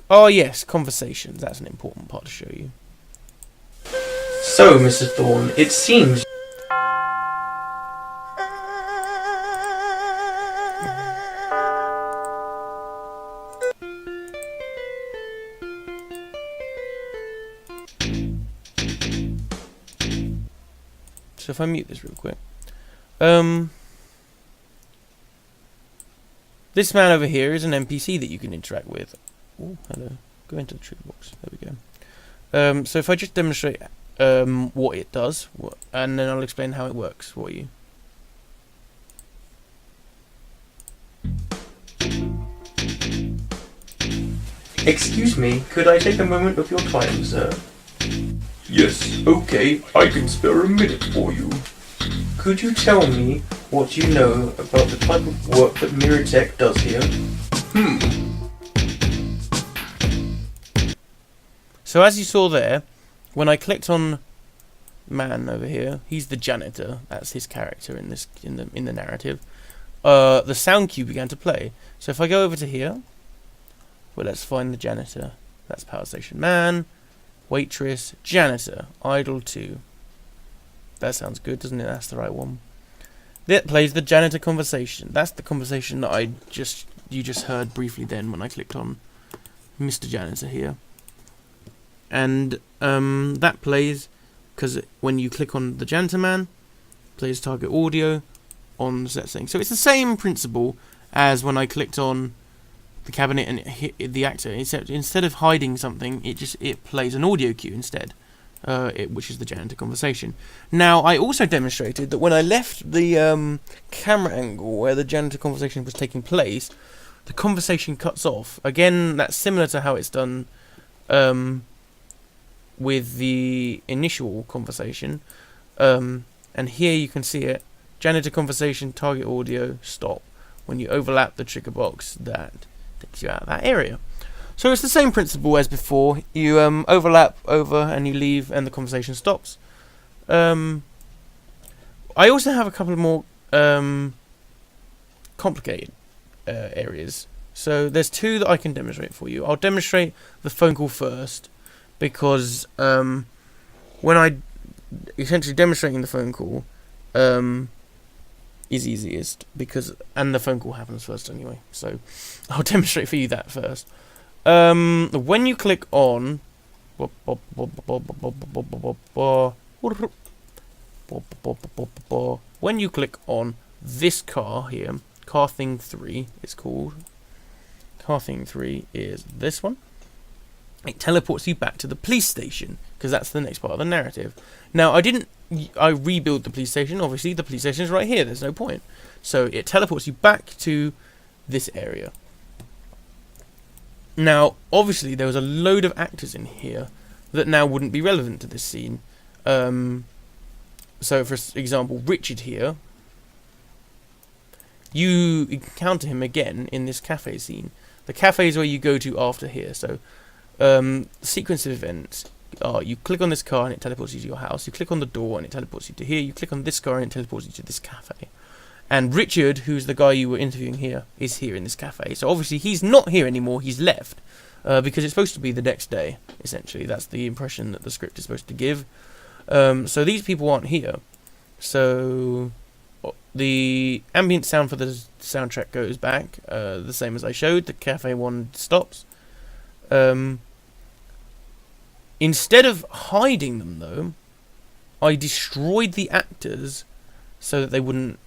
Oh yes, conversations. That's an important part to show you. So, Mr. Thorne, it seems... So if I mute this real quick. This man over here is an NPC that you can interact with. Oh, hello. Go into the trigger box. There we go. So if I just demonstrate what it does, and then I'll explain how it works for you. Excuse me, could I take a moment of your time, sir? Yes, okay, I can spare a minute for you. Could you tell me what you know about the type of work that Miratech does here? So as you saw there, when I clicked on man over here, he's the janitor. That's his character in this in the narrative. The sound cue began to play. So if I go over to here, well, let's find the janitor. That's power station man, waitress, janitor, idle 2. That sounds good, doesn't it? That's the right one. That plays the janitor conversation. That's the conversation that you just heard briefly then when I clicked on Mr. Janitor here. And that plays because when you click on the janitor man, plays target audio on set setting. So it's the same principle as when I clicked on the cabinet and hit the actor. Except instead of hiding something, it plays an audio cue instead. Which is the janitor conversation. Now, I also demonstrated that when I left the camera angle where the janitor conversation was taking place, the conversation cuts off. Again, that's similar to how it's done with the initial conversation. And here you can see it. Janitor conversation, target audio, stop. When you overlap the trigger box, that takes you out of that area. So it's the same principle as before. You overlap over and you leave and the conversation stops. I also have a couple of more complicated areas. So there's 2 that I can demonstrate for you. I'll demonstrate the phone call first because when I essentially demonstrating the phone call is easiest and the phone call happens first anyway. So I'll demonstrate for you that first. When you click on this car here, car thing 3 it's called. Car thing 3 is this one. It teleports you back to the police station because that's the next part of the narrative. Now I rebuild the police station. Obviously the police station is right here, there's no point. So it teleports you back to this area. Now, obviously, there was a load of actors in here that now wouldn't be relevant to this scene. So, for example, Richard here, you encounter him again in this cafe scene. The cafe is where you go to after here. So, sequence of events are you click on this car and it teleports you to your house. You click on the door and it teleports you to here. You click on this car and it teleports you to this cafe. And Richard, who's the guy you were interviewing here, is here in this cafe. So obviously he's not here anymore, he's left. Because it's supposed to be the next day, essentially. That's the impression that the script is supposed to give. So these people aren't here. So the ambient sound for the soundtrack goes back, the same as I showed. The cafe one stops. Instead of hiding them, though, I destroyed the actors so that they wouldn't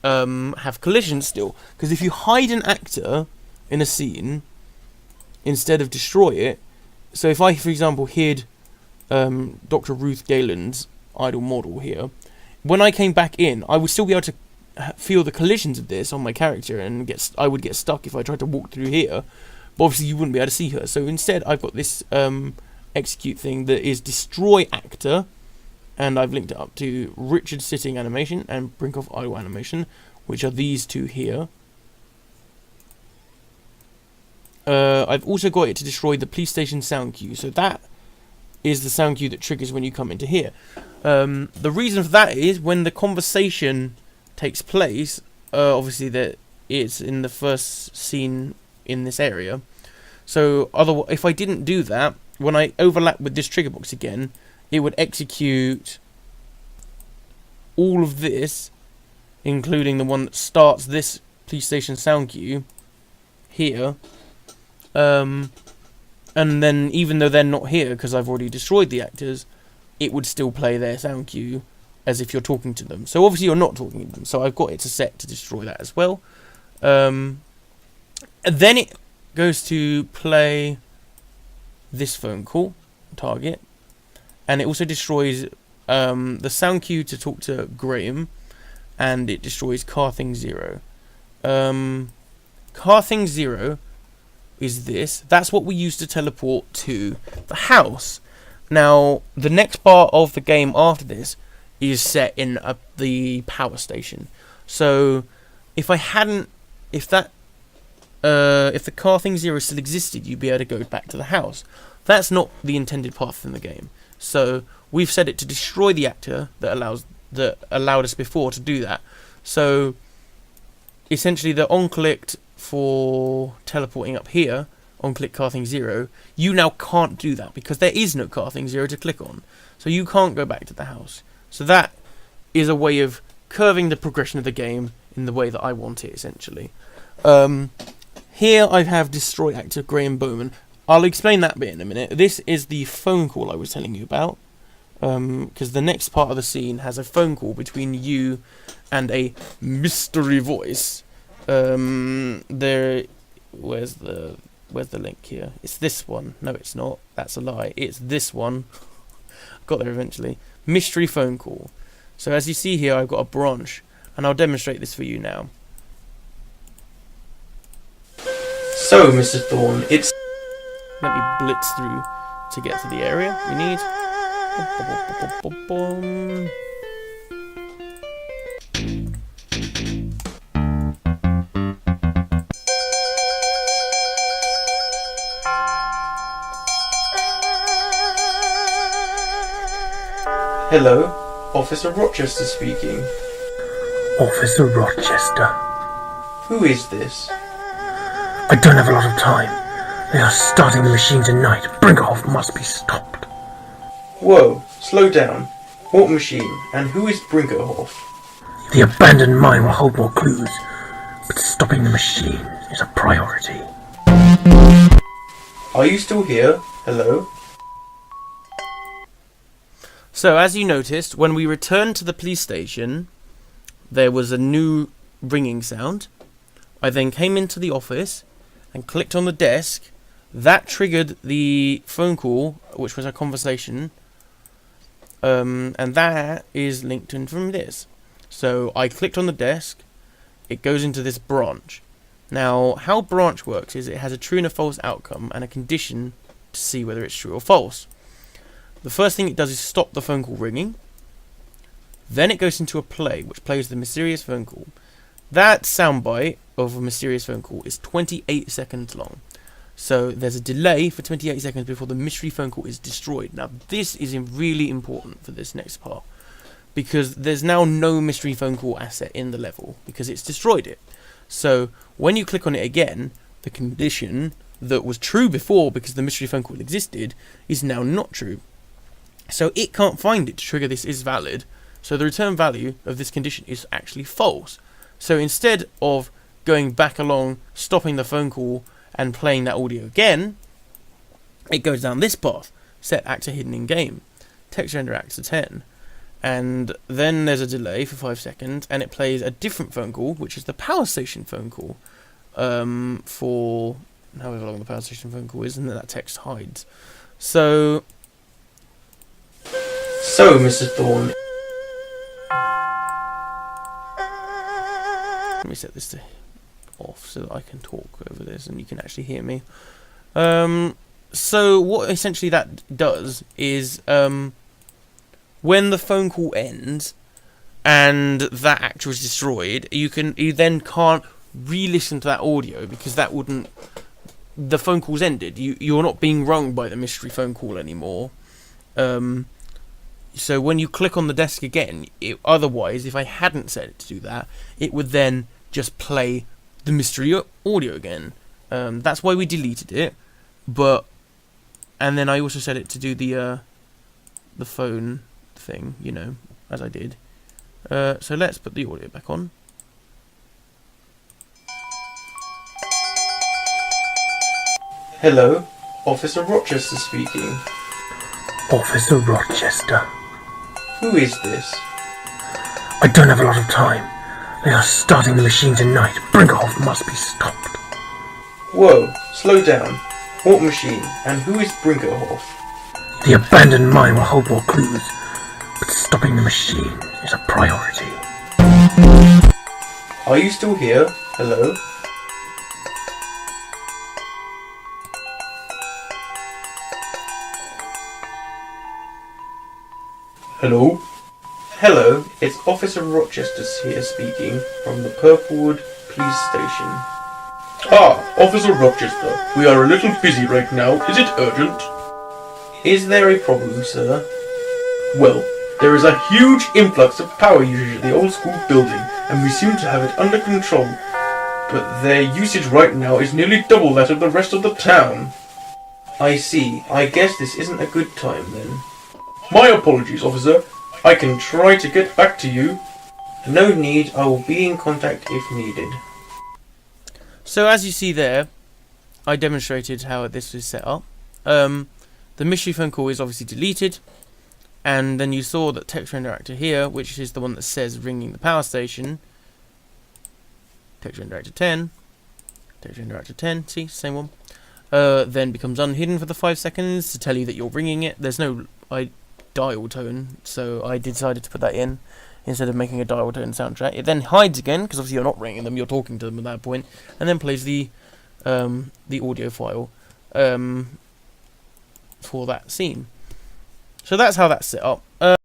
have collisions still. Because if you hide an actor in a scene instead of destroy it, so if I, for example, hid Dr. Ruth Galen's idle model here, when I came back in, I would still be able to feel the collisions of this on my character, and I would get stuck if I tried to walk through here. But obviously you wouldn't be able to see her. So instead I've got this execute thing that is destroy actor, and I've linked it up to Richard sitting animation and Brinkoff idle animation, which are these 2 here. I've also got it to destroy the police station sound cue, so that is the sound cue that triggers when you come into here. The reason for that is when the conversation takes place, obviously that it's in the first scene in this area, So if I didn't do that, when I overlap with this trigger box again, it would execute all of this, including the one that starts this police station sound cue here. And then even though they're not here because I've already destroyed the actors, it would still play their sound cue as if you're talking to them. So obviously you're not talking to them, so I've got it to set to destroy that as well. And then it goes to play this phone call target, and it also destroys the sound cue to talk to Graham, and it destroys Car Thing 0. Car Thing 0 is this. That's what we use to teleport to the house. Now, the next part of the game after this is set in the power station. So, if the Car Thing 0 still existed, you'd be able to go back to the house. That's not the intended path in the game. So, we've set it to destroy the actor that allowed us before to do that. So, essentially, the on-clicked for teleporting up here, on-click Car Thing 0, you now can't do that because there is no Car Thing 0 to click on. So you can't go back to the house. So that is a way of curving the progression of the game in the way that I want it, essentially. Here I have Destroy Actor Graham Bowman. I'll explain that bit in a minute. This is the phone call I was telling you about. Because the next part of the scene has a phone call between you and a mystery voice. Where's the link here? It's this one. No, it's not. That's a lie. It's this one. Got there eventually. Mystery phone call. So as you see here, I've got a branch, and I'll demonstrate this for you now. So, Mr. Thorne, it's... Let me blitz through to get to the area we need. Hello, Officer Rochester speaking. Officer Rochester. Who is this? I don't have a lot of time. They are starting the machine tonight. Brinkerhoff must be stopped. Whoa, slow down. What machine, and who is Brinkerhoff? The abandoned mine will hold more clues, but stopping the machine is a priority. Are you still here? Hello? So, as you noticed, when we returned to the police station, there was a new ringing sound. I then came into the office and clicked on the desk. That triggered the phone call, which was a conversation. And that is linked in from this. So, I clicked on the desk. It goes into this branch. Now, how branch works is it has a true and a false outcome and a condition to see whether it's true or false. The first thing it does is stop the phone call ringing. Then it goes into a play, which plays the mysterious phone call. That soundbite of a mysterious phone call is 28 seconds long. So there's a delay for 28 seconds before the mystery phone call is destroyed. Now this is really important for this next part, because there's now no mystery phone call asset in the level, because it's destroyed it. So when you click on it again, the condition that was true before because the mystery phone call existed is now not true. So it can't find it to trigger this is valid. So the return value of this condition is actually false. So instead of going back along, stopping the phone call and playing that audio again, it goes down this path. Set actor hidden in game. Text render actor 10. And then there's a delay for 5 seconds, and it plays a different phone call, which is the power station phone call. For however long the power station phone call is, and then that text hides. So, Mr. Thorne. Let me set this to off so that I can talk over this and you can actually hear me. So what essentially that does is when the phone call ends and that actor is destroyed, you then can't re-listen to that audio because the phone call's ended. You're not being rung by the mystery phone call anymore. So when you click on the desk again, otherwise, if I hadn't set it to do that, it would then just play the mystery audio again. That's why we deleted it. And then I also set it to do the phone thing, you know, as I did. So let's put the audio back on. Hello, Officer Rochester speaking. Officer Rochester. Who is this? I don't have a lot of time. They are starting the machine tonight. Brinkerhoff must be stopped. Whoa, slow down. What machine, and who is Brinkerhoff? The abandoned mine will hold more clues, but stopping the machine is a priority. Are you still here? Hello? Hello? Hello, it's Officer Rochester here speaking from the Purplewood Police Station. Ah, Officer Rochester, we are a little busy right now. Is it urgent? Is there a problem, sir? Well, there is a huge influx of power usage at the old school building, and we seem to have it under control. But their usage right now is nearly double that of the rest of the town. I see. I guess this isn't a good time then. My apologies, officer. I can try to get back to you. No need. I will be in contact if needed. So as you see there, I demonstrated how this is set up. The mystery phone call is obviously deleted, and then you saw that texture interactor here, which is the one that says ringing the power station. Texture interactor 10, texture interactor 10, see, same one. Then becomes unhidden for the 5 seconds to tell you that you're ringing it. There's no dial tone, so I decided to put that in instead of making a dial tone soundtrack. It then hides again, because obviously you're not ringing them, you're talking to them at that point, and then plays the audio file for that scene. So that's how that's set up.